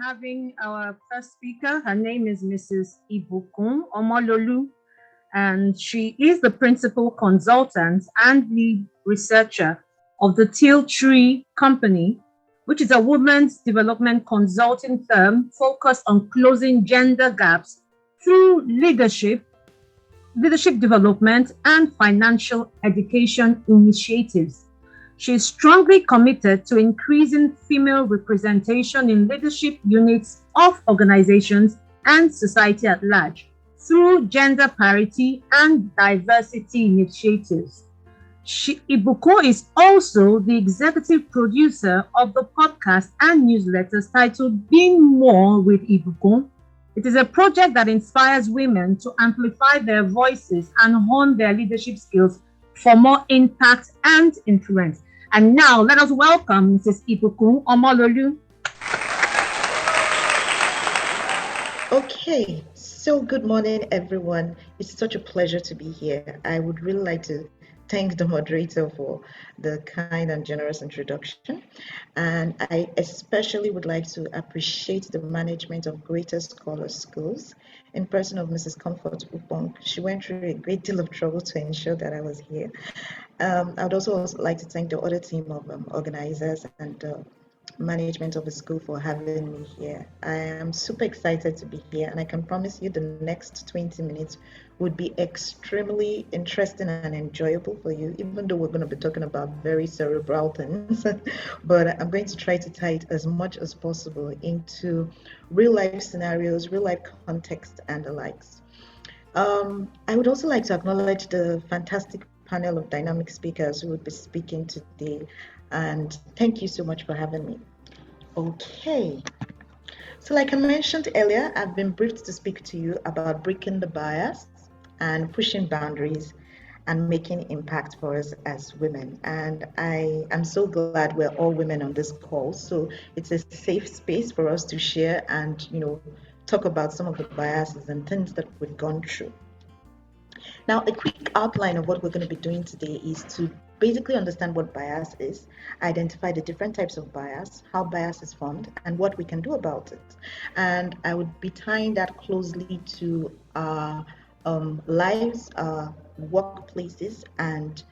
having our first speaker. Her name is Mrs. Ibukun Omololu, and she is the principal consultant and lead researcher of the Teal Tree Company, which is a women's development consulting firm focused on closing gender gaps through leadership development, and financial education initiatives. She is strongly committed to increasing female representation in leadership units of organizations and society at large through gender parity and diversity initiatives. Ibuko is also the executive producer of the podcast and newsletters titled Being More with Ibukun. It is a project that inspires women to amplify their voices and hone their leadership skills for more impact and influence. And now let us welcome Mrs. Ibukun Omololu. Okay, so good morning, everyone. It's such a pleasure to be here. I would really like to thank the moderator for the kind and generous introduction. And I especially would like to appreciate the management of Greater Scholar Schools in person of Mrs. Comfort Upong. She went through a great deal of trouble to ensure that I was here. I would also like to thank the other team of organizers and management of the school for having me here. I am super excited to be here, and I can promise you the next 20 minutes would be extremely interesting and enjoyable for you, even though we're going to be talking about very cerebral things. But I'm going to try to tie it as much as possible into real life scenarios, real life context, and the likes. I would also like to acknowledge the fantastic panel of dynamic speakers who would be speaking today, and thank you so much for having me. Okay, so like I mentioned earlier, I've been briefed to speak to you about breaking the bias and pushing boundaries and making impact for us as women. And I am so glad we're all women on this call, so it's a safe space for us to share and talk about some of the biases and things that we've gone through. Now, a quick outline of what we're going to be doing today is to basically understand what bias is, identify the different types of bias, how bias is formed, and what we can do about it. And I would be tying that closely to our lives, workplaces, and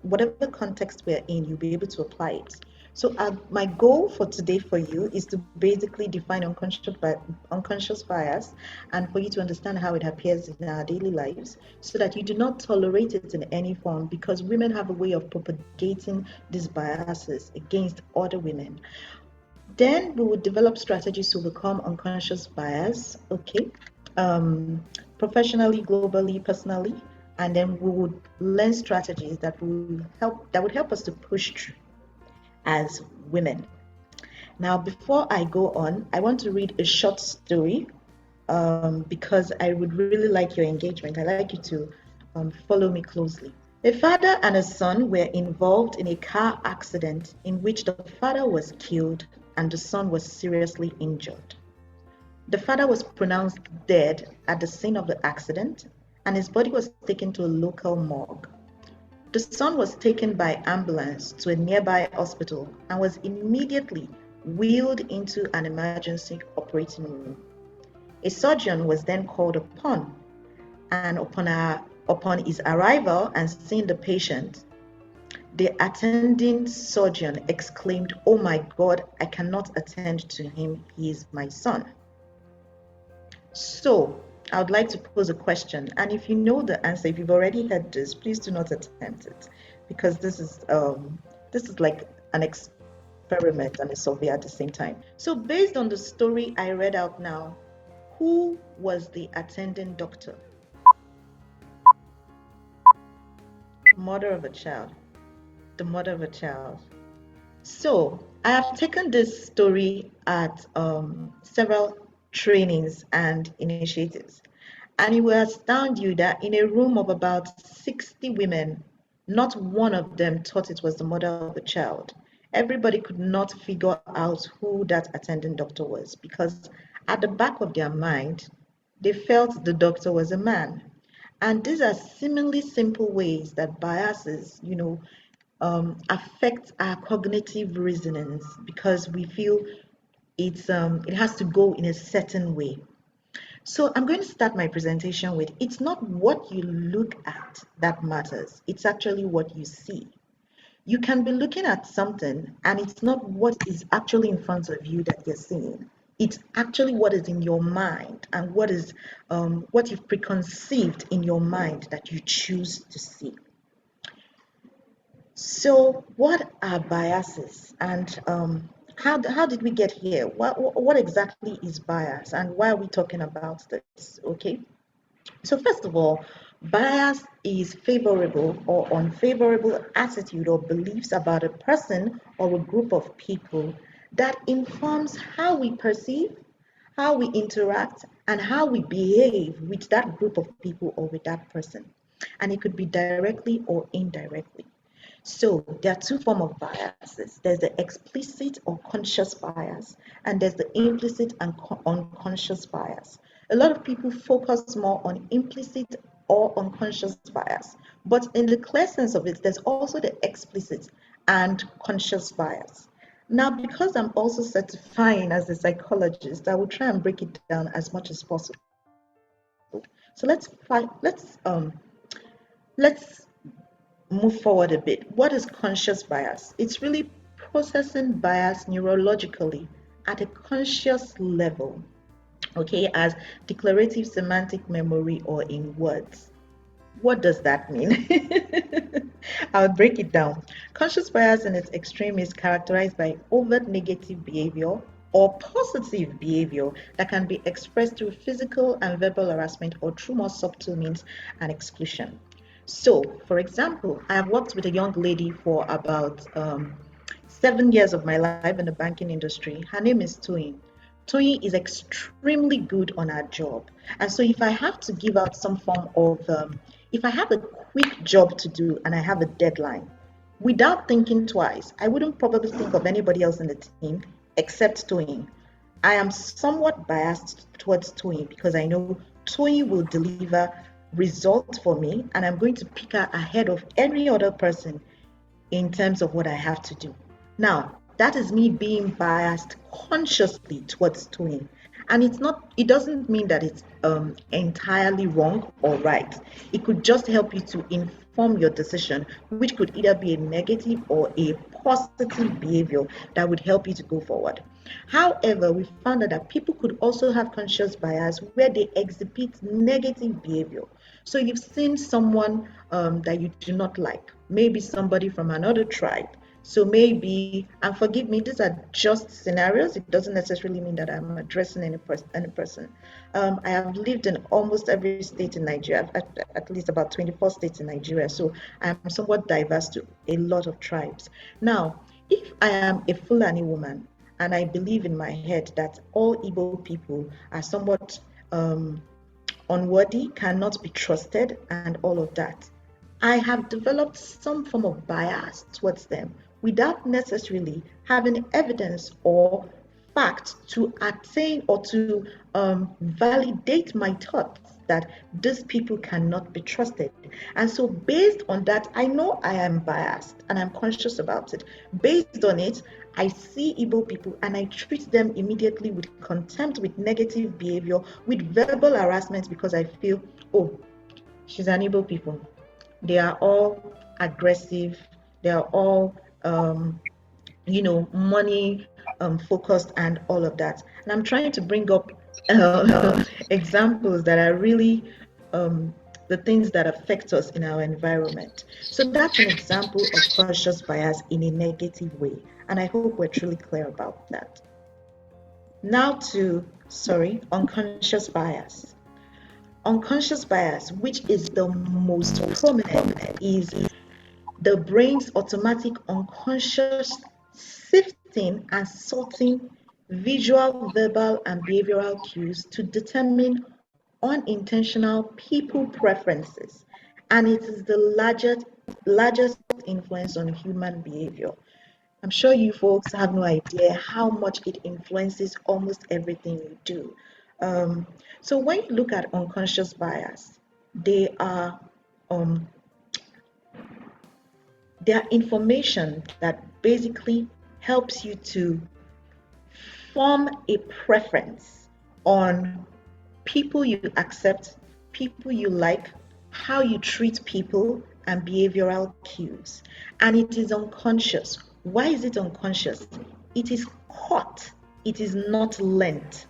whatever context we're in, you'll be able to apply it. So my goal for today for you is to basically define unconscious bias and for you to understand how it appears in our daily lives so that you do not tolerate it in any form, because women have a way of propagating these biases against other women. Then we would develop strategies to overcome unconscious bias, professionally, globally, personally, and then we would learn strategies that would help us to push through as women. Now, before I go on, I want to read a short story because I would really like your engagement. I'd like you to follow me closely. A father and a son were involved in a car accident in which the father was killed and the son was seriously injured. The father was pronounced dead at the scene of the accident, and his body was taken to a local morgue. The son was taken by ambulance to a nearby hospital and was immediately wheeled into an emergency operating room. A surgeon was then called upon, and upon his arrival and seeing the patient, the attending surgeon exclaimed, "Oh my God, I cannot attend to him. He is my son." So, I would like to pose a question, and if you know the answer, if you've already heard this, please do not attempt it, because this is like an experiment and a survey at the same time. So based on the story I read out now, who was the attending doctor? Mother of a child. The mother of a child. So I have taken this story at several trainings and initiatives, and it will astound you that in a room of about 60 women, not one of them thought it was the mother of the child. Everybody could not figure out who that attending doctor was, because at the back of their mind, they felt the doctor was a man. And these are seemingly simple ways that biases, affect our cognitive reasonings, because we feel it has to go in a certain way. So I'm going to start my presentation with, it's not what you look at that matters, it's actually what you see. You can be looking at something and it's not what is actually in front of you that you're seeing. It's actually what is in your mind and what you've preconceived in your mind that you choose to see. So, what are biases, and how did we get here? What exactly is bias, and why are we talking about this? Okay. So first of all, bias is favorable or unfavorable attitude or beliefs about a person or a group of people that informs how we perceive, how we interact, and how we behave with that group of people or with that person. And it could be directly or indirectly. So there are two forms of biases. There's the explicit or conscious bias, and there's the implicit and unconscious bias. A lot of people focus more on implicit or unconscious bias, but in the clear sense of it, there's also the explicit and conscious bias. Now, because I'm also certifying as a psychologist, I will try and break it down as much as possible. So let's move forward a bit. What is conscious bias? It's really processing bias neurologically at a conscious level, okay, as declarative semantic memory or in words. What does that mean? I'll break it down. Conscious bias in its extreme is characterized by overt negative behavior or positive behavior that can be expressed through physical and verbal harassment or through more subtle means and exclusion. So, for example, I have worked with a young lady for about 7 years of my life in the banking industry. Her name is Toyin. Toyin is extremely good on her job. And so if I have to give out some form of, if I have a quick job to do and I have a deadline, without thinking twice, I wouldn't probably think of anybody else in the team except Toyin. I am somewhat biased towards Toyin because I know Toyin will deliver results for me and I'm going to pick her ahead of any other person in terms of what I have to do. Now, that is me being biased consciously towards Tony. And it doesn't mean that it's entirely wrong or right. It could just help you to inform your decision, which could either be a negative or a positive behavior that would help you to go forward. However, we found out that people could also have conscious bias where they exhibit negative behavior. So you've seen someone that you do not like, maybe somebody from another tribe. So maybe, and forgive me, these are just scenarios. It doesn't necessarily mean that I'm addressing any person. I have lived in almost every state in Nigeria, at least about 24 states in Nigeria. So I'm somewhat diverse to a lot of tribes. Now, if I am a Fulani woman, and I believe in my head that all Igbo people are somewhat unworthy, cannot be trusted, and all of that, I have developed some form of bias towards them without necessarily having evidence or fact to attain or to validate my thoughts that these people cannot be trusted. And so, based on that, I know I am biased and I'm conscious about it. Based on it, I see Igbo people and I treat them immediately with contempt, with negative behavior, with verbal harassment because I feel, oh, she's an Igbo people. They are all aggressive. They are all, money focused and all of that. And I'm trying to bring up examples that are really the things that affect us in our environment. So that's an example of conscious bias in a negative way. And I hope we're truly clear about that. Now unconscious bias. Unconscious bias, which is the most prominent, is the brain's automatic unconscious sifting and sorting visual, verbal, and behavioral cues to determine unintentional people preferences. And it is the largest influence on human behavior. I'm sure you folks have no idea how much it influences almost everything you do. So when you look at unconscious bias, they are um, they are information that basically helps you to form a preference on people you accept, people you like, how you treat people, and behavioral cues. And it is unconscious. Why is it unconscious? It is caught, it is not learned.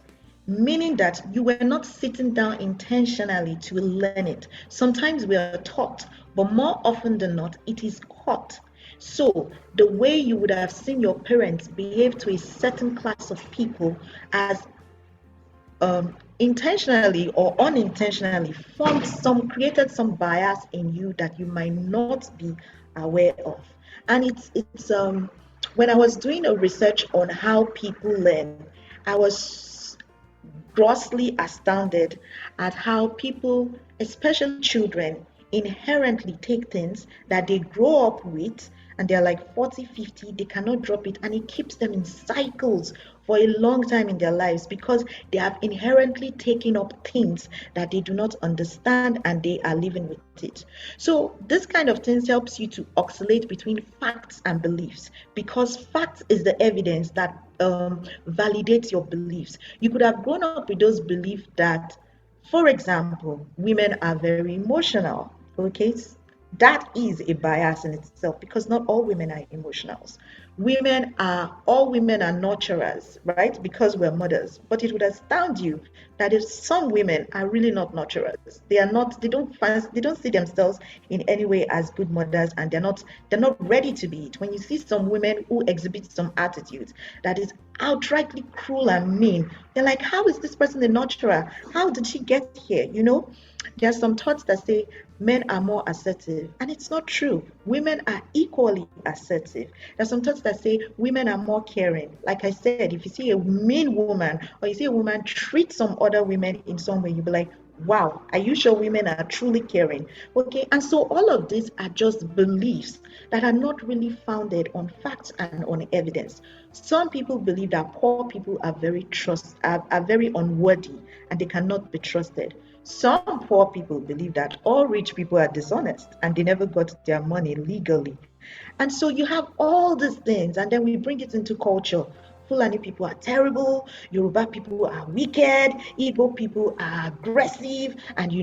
Meaning that you were not sitting down intentionally to learn it. Sometimes we are taught, but more often than not, it is caught. So the way you would have seen your parents behave to a certain class of people as intentionally or unintentionally created some bias in you that you might not be aware of. And it's when I was doing a research on how people learn, I was grossly astounded at how people, especially children, inherently take things that they grow up with and they're like 40, 50, they cannot drop it, and it keeps them in cycles for a long time in their lives because they have inherently taken up things that they do not understand and they are living with it. So this kind of things helps you to oscillate between facts and beliefs, because facts is the evidence that validates your beliefs. You could have grown up with those beliefs that, for example, women are very emotional. Okay, that is a bias in itself because not all women are emotionals. All women are nurturers, right? Because we're mothers. But it would astound you that if some women are really not nurturers, they don't see themselves in any way as good mothers, and they're not ready to be it. When you see some women who exhibit some attitudes that is outrightly cruel and mean, they're like, how is this person a nurturer? How did she get here? There are some thoughts that say men are more assertive, and it's not true. Women are equally assertive. There are some thoughts that say women are more caring. Like I said, if you see a mean woman or you see a woman treat some other women in some way, you'll be like, wow, are you sure women are truly caring? Okay, and so all of these are just beliefs that are not really founded on facts and on evidence. Some people believe that poor people are very unworthy and they cannot be trusted. Some poor people believe that all rich people are dishonest and they never got their money legally. And so you have all these things, and then we bring it into culture. Fulani people are terrible, Yoruba people are wicked, Igbo people are aggressive, and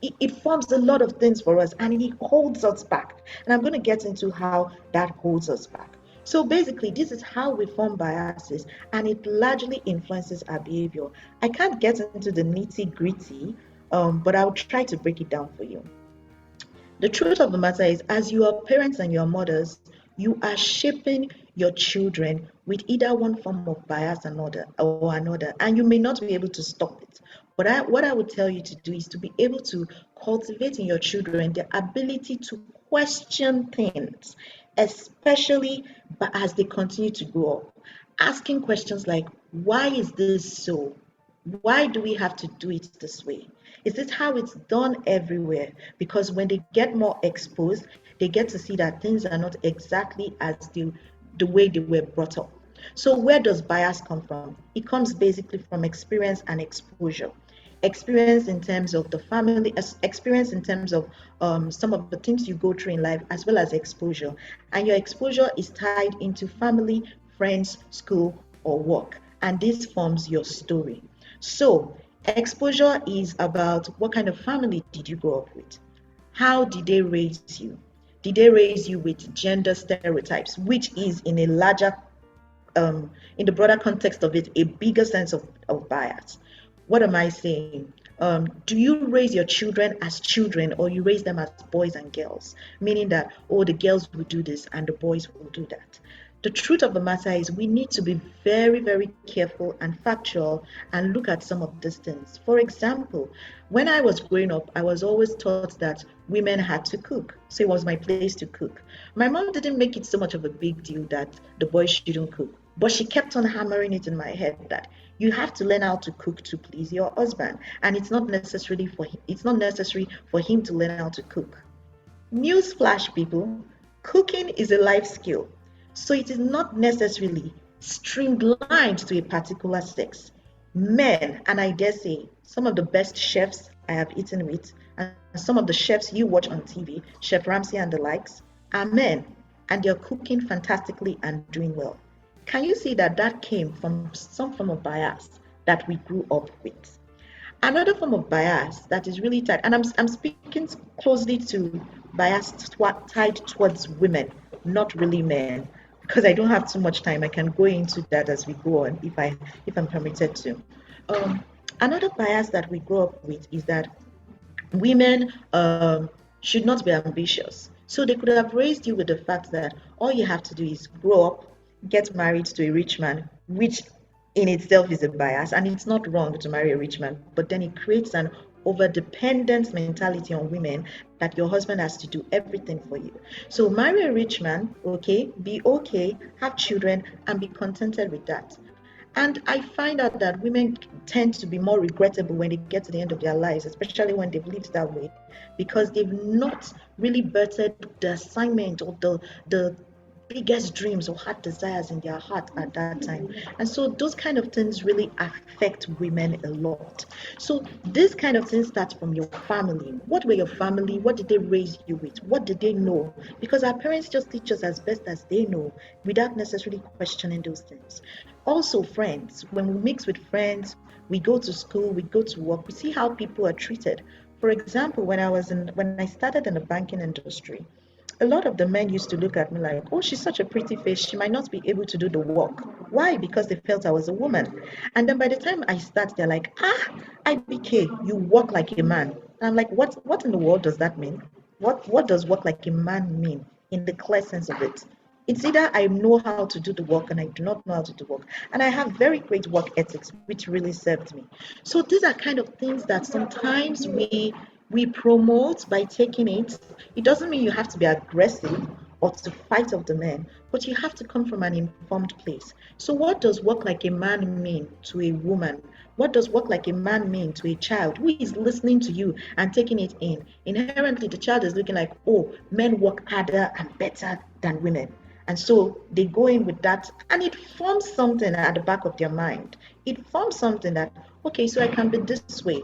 it forms a lot of things for us and it holds us back. And I'm going to get into how that holds us back. So basically, this is how we form biases, and it largely influences our behavior. I can't get into the nitty gritty, but I'll try to break it down for you. The truth of the matter is, as you are parents and you are mothers, you are shaping your children with either one form of bias or another, and you may not be able to stop it. But what I would tell you to do is to be able to cultivate in your children the ability to question things, especially as they continue to grow up. Asking questions like, why is this so? Why do we have to do it this way? Is this how it's done everywhere? Because when they get more exposed, they get to see that things are not exactly as the way they were brought up. So where does bias come from? It comes basically from experience and exposure. Experience in terms of the family, experience in terms of some of the things you go through in life, as well as exposure. And your exposure is tied into family, friends, school, or work. And this forms your story. So exposure is about what kind of family did you grow up with? How did they raise you? Did they raise you with gender stereotypes, which is in the broader context of it, a bigger sense of bias? What am I saying? Do you raise your children as children, or you raise them as boys and girls? Meaning that, oh, the girls will do this and the boys will do that. The truth of the matter is we need to be very, very careful and factual and look at some of these things. For example, when I was growing up, I was always taught that women had to cook. So it was my place to cook. My mom didn't make it so much of a big deal that the boys shouldn't cook, but she kept on hammering it in my head that you have to learn how to cook to please your husband, and it's not necessary for him to learn how to cook. Newsflash, people, cooking is a life skill. So it is not necessarily streamlined to a particular sex. Men, and I dare say, some of the best chefs I have eaten with, and some of the chefs you watch on TV, Chef Ramsay and the likes, are men, and they're cooking fantastically and doing well. can you see that that came from some form of bias that we grew up with? Another form of bias that is really tied, and I'm speaking closely to bias tied towards women, not really men, because I don't have too much time. I can go into that as we go on if I'm permitted to. Um, Another bias that we grow up with is that women should not be ambitious. So they could have raised you with the fact that all you have to do is grow up, get married to a rich man, which in itself is a bias, and it's not wrong to marry a rich man, but then it creates an over dependent mentality on women that your husband has to do everything for you. So marry a rich man, okay, have children, and be contented with that. And I find out that women tend to be more regrettable when they get to the end of their lives, especially when they've lived that way, because they've not really birthed the assignment or the biggest dreams or heart desires in their heart at that time. And so those kind of things really affect women a lot. So this kind of thing starts from your family. What were your family? What did they raise you with? What did they know? Because our parents just teach us as best as they know without necessarily questioning those things. Also, friends, when we mix with friends, we go to school, we go to work, we see how people are treated. For example, when I started in the banking industry, a lot of the men used to look at me like, oh, she's such a pretty face. She might not be able to do the work. Why? Because they felt I was a woman. And then by the time I start, they're like, IBK, you walk like a man. And I'm like, what in the world does that mean? What does work like a man mean in the clear sense of it? It's either I know how to do the work and I do not know how to do work. And I have very great work ethics, which really served me. So these are kind of things that sometimes we promote by taking it. It doesn't mean you have to be aggressive or to fight off the men, but you have to come from an informed place. So what does work like a man mean to a woman? What does work like a man mean to a child who is listening to you and taking it in? Inherently, the child is looking like, oh, men work harder and better than women. And so they go in with that, and it forms something at the back of their mind. It forms something that, okay, so I can be this way.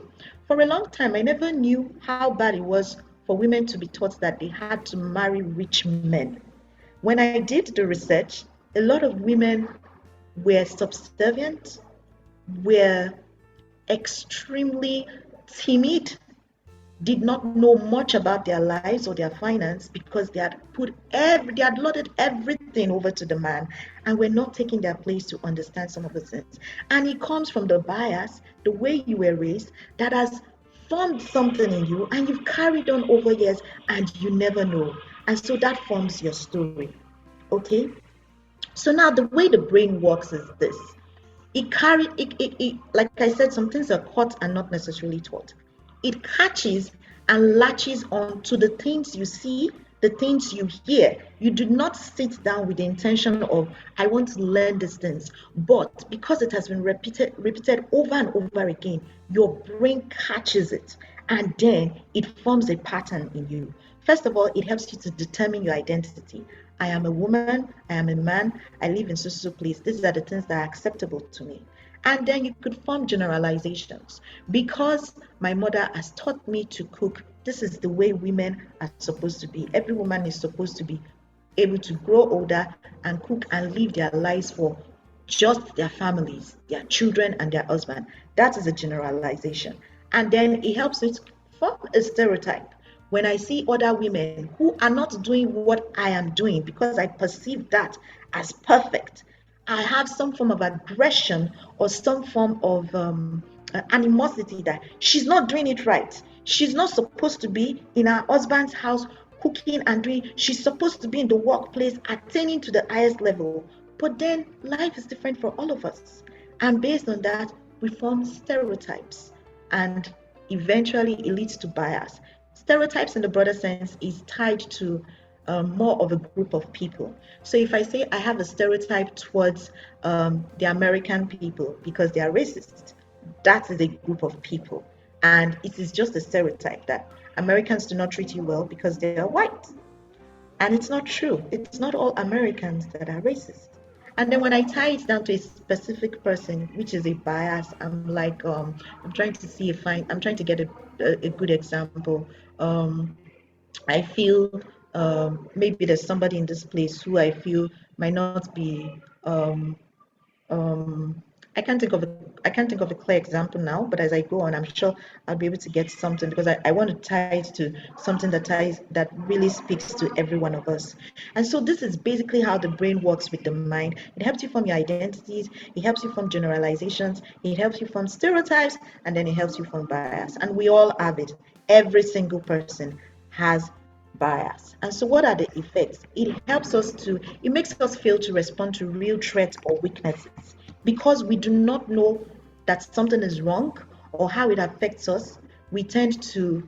For a long time, I never knew how bad it was for women to be taught that they had to marry rich men. When I did the research, a lot of women were subservient, were extremely timid, did not know much about their lives or their finance because they had loaded everything over to the man and were not taking their place to understand some of the things. And it comes from the bias, the way you were raised, that has formed something in you and you've carried on over years and you never know. And so that forms your story. Okay? So now the way the brain works is this. Like I said, some things are caught and not necessarily taught. It catches and latches on to the things you see, the things you hear. You do not sit down with the intention of, I want to learn these things. But because it has been repeated over and over again, your brain catches it and then it forms a pattern in you. First of all, it helps you to determine your identity. I am a woman, I am a man, I live in so place. These are the things that are acceptable to me. And then you could form generalizations. Because my mother has taught me to cook, this is the way women are supposed to be. Every woman is supposed to be able to grow older and cook and live their lives for just their families, their children, and their husband. That is a generalization. And then it helps it form a stereotype. When I see other women who are not doing what I am doing because I perceive that as perfect, I have some form of aggression or some form of animosity that she's not doing it right. She's not supposed to be in her husband's house cooking and doing, she's supposed to be in the workplace attaining to the highest level. But then life is different for all of us. And based on that, we form stereotypes. And eventually it leads to bias. Stereotypes in the broader sense is tied to more of a group of people. So if I say I have a stereotype towards the American people because they are racist, that is a group of people. And it is just a stereotype that Americans do not treat you well because they are white. And it's not true. It's not all Americans that are racist. And then when I tie it down to a specific person, which is a bias, I'm like, I'm trying to see if I'm trying to get a good example. I feel maybe there's somebody in this place who I feel might not be um, I can't think of a clear example now, but as I go on, I'm sure I'll be able to get something, because I want to tie it to something that really speaks to every one of us. And so this is basically how the brain works with the mind. It helps you form your identities, it helps you form generalizations, it helps you form stereotypes, and then it helps you form bias. And we all have it. Every single person has bias. And so what are the effects? It makes us fail to respond to real threats or weaknesses because we do not know that something is wrong or how it affects us. We tend to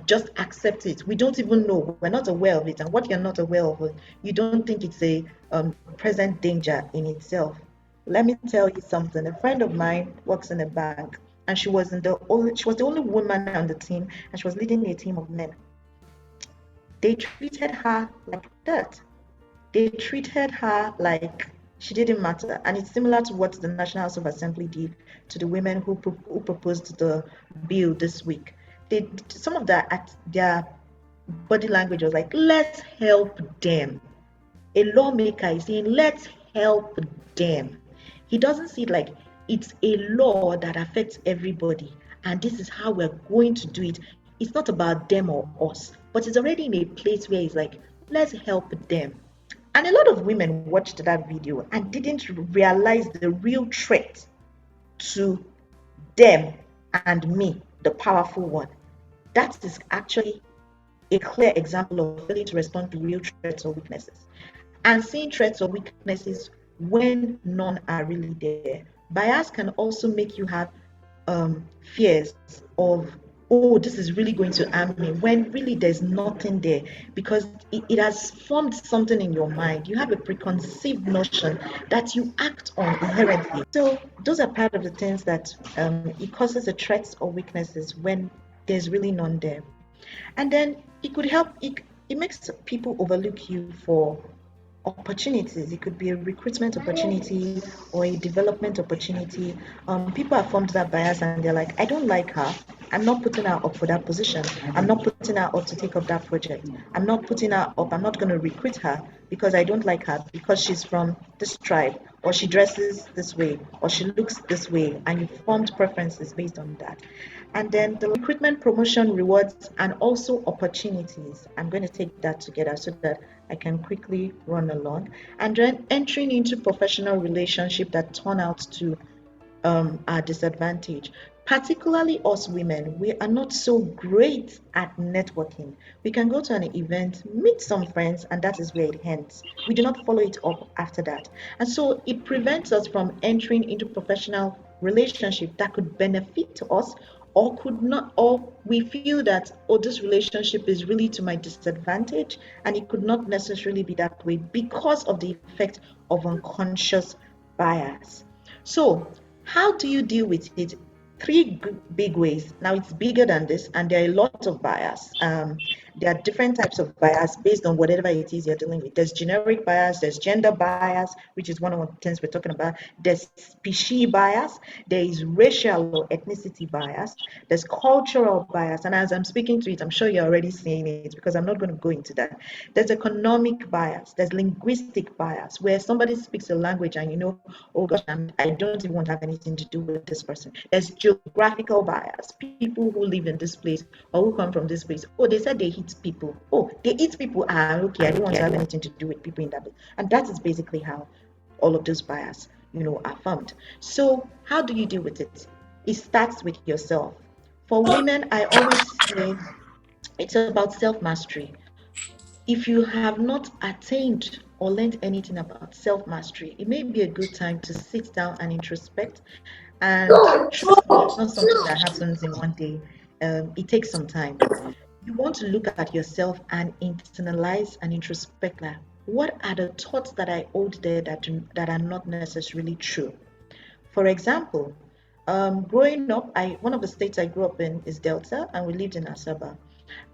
just accept it. We don't even know. We're not aware of it. And what you're not aware of, you don't think it's a present danger in itself. Let me tell you something. A friend of mine works in a bank, and she was the only woman on the team, and she was leading a team of men. They treated her like dirt. They treated her like she didn't matter. And it's similar to what the National House of Assembly did to the women who proposed the bill this week. Some of their body language was like, let's help them. A lawmaker is saying, let's help them. He doesn't see it like it's a law that affects everybody, and this is how we're going to do it. It's not about them or us, but it's already in a place where it's like, let's help them. And a lot of women watched that video and didn't realize the real threat to them and me, the powerful one. That is actually a clear example of failing to respond to real threats or weaknesses. And seeing threats or weaknesses when none are really there. Bias can also make you have fears of, oh, this is really going to harm me, when really there's nothing there, because it has formed something in your mind. You have a preconceived notion that you act on inherently. So those are part of the things that it causes the threats or weaknesses when there's really none there. And then it makes people overlook you for opportunities. It could be a recruitment opportunity or a development opportunity. People have formed that bias and they're like, I don't like her. I'm not putting her up for that position. I'm not putting her up to take up that project. I'm not putting her up. I'm not going to recruit her because I don't like her because she's from this tribe, or she dresses this way, or she looks this way, and you formed preferences based on that. And then the recruitment, promotion, rewards, and also opportunities. I'm going to take that together so that I can quickly run along. And then entering into professional relationship that turn out to our disadvantage. Particularly us women, we are not so great at networking. We can go to an event, meet some friends, and that is where it ends. We do not follow it up after that. And so it prevents us from entering into professional relationship that could benefit us, or could not, or we feel that, oh, this relationship is really to my disadvantage, and it could not necessarily be that way because of the effect of unconscious bias. So how do you deal with it? Three big ways. Now it's bigger than this, and there are a lot of bias. There are different types of bias based on whatever it is you're dealing with. There's generic bias, there's gender bias, which is one of the things we're talking about. There's species bias, there is racial or ethnicity bias, there's cultural bias. And as I'm speaking to it, I'm sure you're already seeing it because I'm not going to go into that. There's economic bias, there's linguistic bias, where somebody speaks a language and you know, oh gosh, I don't even want to have anything to do with this person. There's geographical bias, people who live in this place or who come from this place. Oh, they said they hit people. Oh, they eat people. Ah, okay, I don't want to have anything to do with people in that place. And that is basically how all of those bias, are formed. So how do you deal with it? It starts with yourself. For women, I always say it's about self-mastery. If you have not attained or learned anything about self-mastery, it may be a good time to sit down and introspect. And trust me, it's not something that happens in one day. It takes some time. You want to look at yourself and internalize and introspect that. What are the thoughts that I hold there that are not necessarily true? For example, growing up, one of the states I grew up in is Delta, and we lived in Asaba,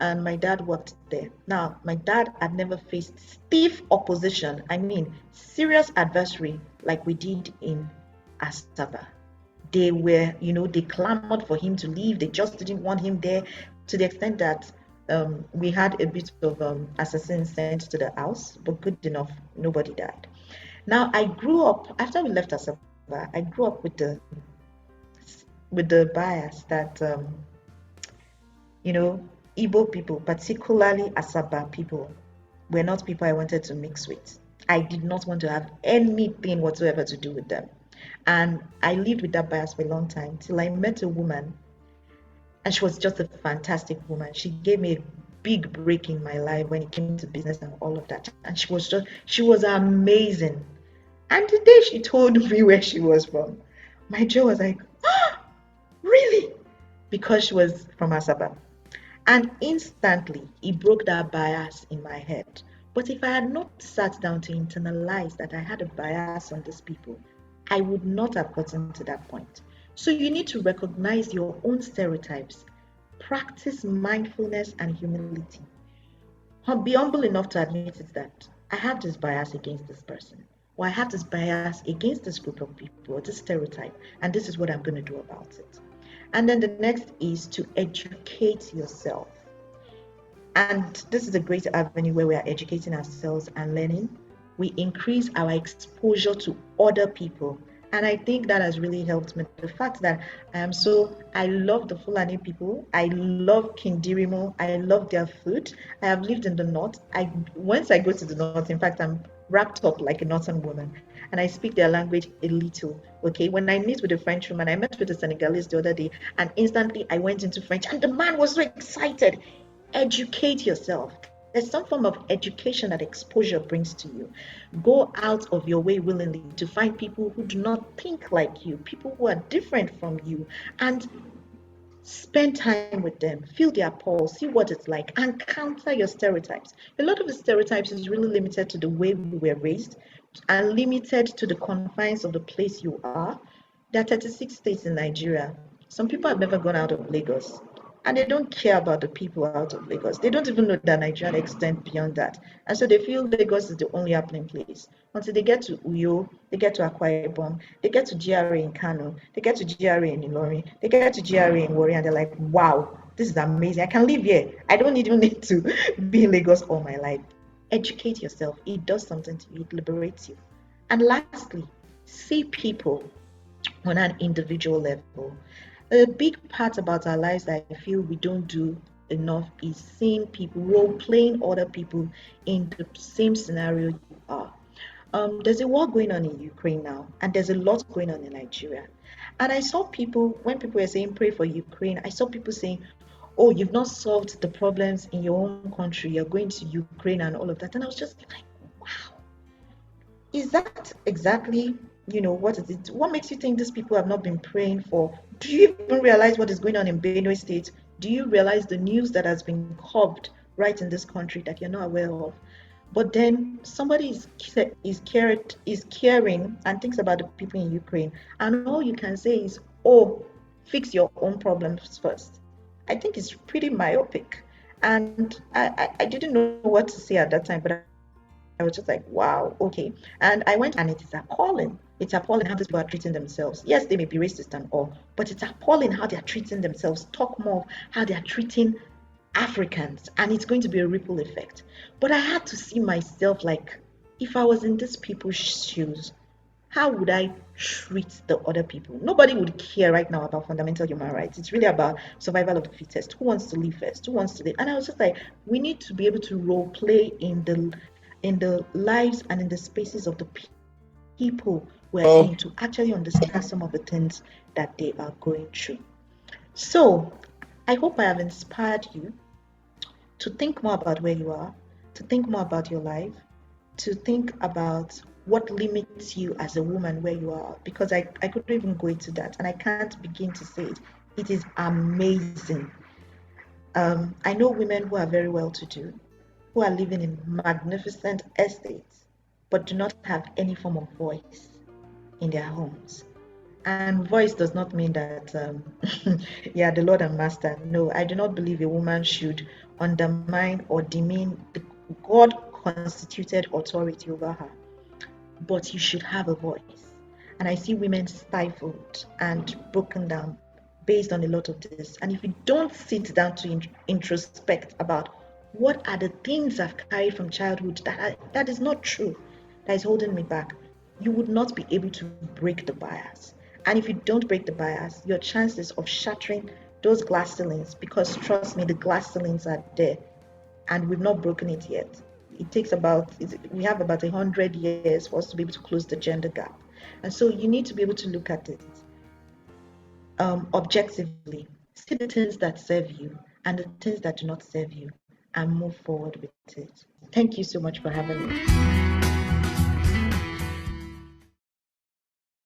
and my dad worked there. Now, my dad had never faced stiff opposition, I mean, serious adversary like we did in Asaba. They were, they clamored for him to leave. They just didn't want him there, to the extent that we had a bit of assassins sent to the house, but good enough, nobody died. Now I grew up after we left Asaba. I grew up with the bias that you know, Igbo people, particularly Asaba people, were not people I wanted to mix with. I did not want to have anything whatsoever to do with them. And I lived with that bias for a long time till I met a woman, and she was just a fantastic woman. She gave me a big break in my life when it came to business and all of that. And she was amazing. And the day she told me where she was from, my jaw was like, oh, really? Because she was from Asaba. And instantly, it broke that bias in my head. But if I had not sat down to internalize that I had a bias on these people, I would not have gotten to that point. So you need to recognize your own stereotypes, practice mindfulness and humility. Be humble enough to admit it that I have this bias against this person, or I have this bias against this group of people, or this stereotype, and this is what I'm going to do about it. And then the next is to educate yourself. And this is a great avenue where we are educating ourselves and learning. We increase our exposure to other people. And I think that has really helped me. The fact that I love the Fulani people. I love Kindirimo. I love their food. I have lived in the north. Once I go to the north, in fact, I'm wrapped up like a northern woman, and I speak their language a little. Okay, when I meet with a French woman, I met with a Senegalese the other day, and instantly I went into French, and the man was so excited. Educate yourself. There's some form of education that exposure brings to you. Go out of your way willingly to find people who do not think like you, people who are different from you, and spend time with them, feel their pulse, see what it's like, and counter your stereotypes. A lot of the stereotypes is really limited to the way we were raised and limited to the confines of the place you are. There are 36 states in Nigeria. Some people have never gone out of Lagos, and they don't care about the people out of Lagos. They don't even know that Nigeria extends beyond that. And so they feel Lagos is the only happening place. Until they get to Uyo, they get to Akwa Ibom, they get to GRA in Kano, they get to GRA in Ilorin, they get to GRA in Warri, and they're like, wow, this is amazing. I can live here. I don't even need to be in Lagos all my life. Educate yourself. It does something to you. It liberates you. And lastly, see people on an individual level. A big part about our lives that I feel we don't do enough is seeing people, role playing other people in the same scenario you are. There's a war going on in Ukraine now, and there's a lot going on in Nigeria. And I saw people, when people were saying pray for Ukraine, I saw people saying, oh, you've not solved the problems in your own country, you're going to Ukraine and all of that. And I was just like, wow, is that exactly, what is it? What makes you think these people have not been praying for? Do you even realize what is going on in Benue State? Do you realize the news that has been covered right in this country that you're not aware of? But then somebody is caring and thinks about the people in Ukraine, and all you can say is, "Oh, fix your own problems first." I think it's pretty myopic, and I didn't know what to say at that time, but I was just like, "Wow, okay." And I went, and it is appalling. It's appalling how these people are treating themselves. Yes, they may be racist and all, but it's appalling how they are treating themselves. Talk more of how they are treating Africans, and it's going to be a ripple effect. But I had to see myself like, if I was in these people's shoes, how would I treat the other people? Nobody would care right now about fundamental human rights. It's really about survival of the fittest. Who wants to live first? Who wants to live? And I was just like, we need to be able to role play in the lives and in the spaces of the people we're in to actually understand some of the things that they are going through. So I hope I have inspired you to think more about where you are, to think more about your life, to think about what limits you as a woman where you are, because I couldn't even go into that and I can't begin to say it. It is amazing. I know women who are very well to do, who are living in magnificent estates, but do not have any form of voice in their homes. And voice does not mean that, yeah, the Lord and Master. No, I do not believe a woman should undermine or demean the God constituted authority over her. But you should have a voice. And I see women stifled and broken down based on a lot of this. And if you don't sit down to introspect about what are the things I've carried from childhood that is not true, that is holding me back, you would not be able to break the bias. And if you don't break the bias, your chances of shattering those glass ceilings, because trust me, the glass ceilings are there and we've not broken it yet. It takes we have about 100 years for us to be able to close the gender gap. And so you need to be able to look at it objectively, see the things that serve you and the things that do not serve you, and move forward with it. Thank you so much for having me.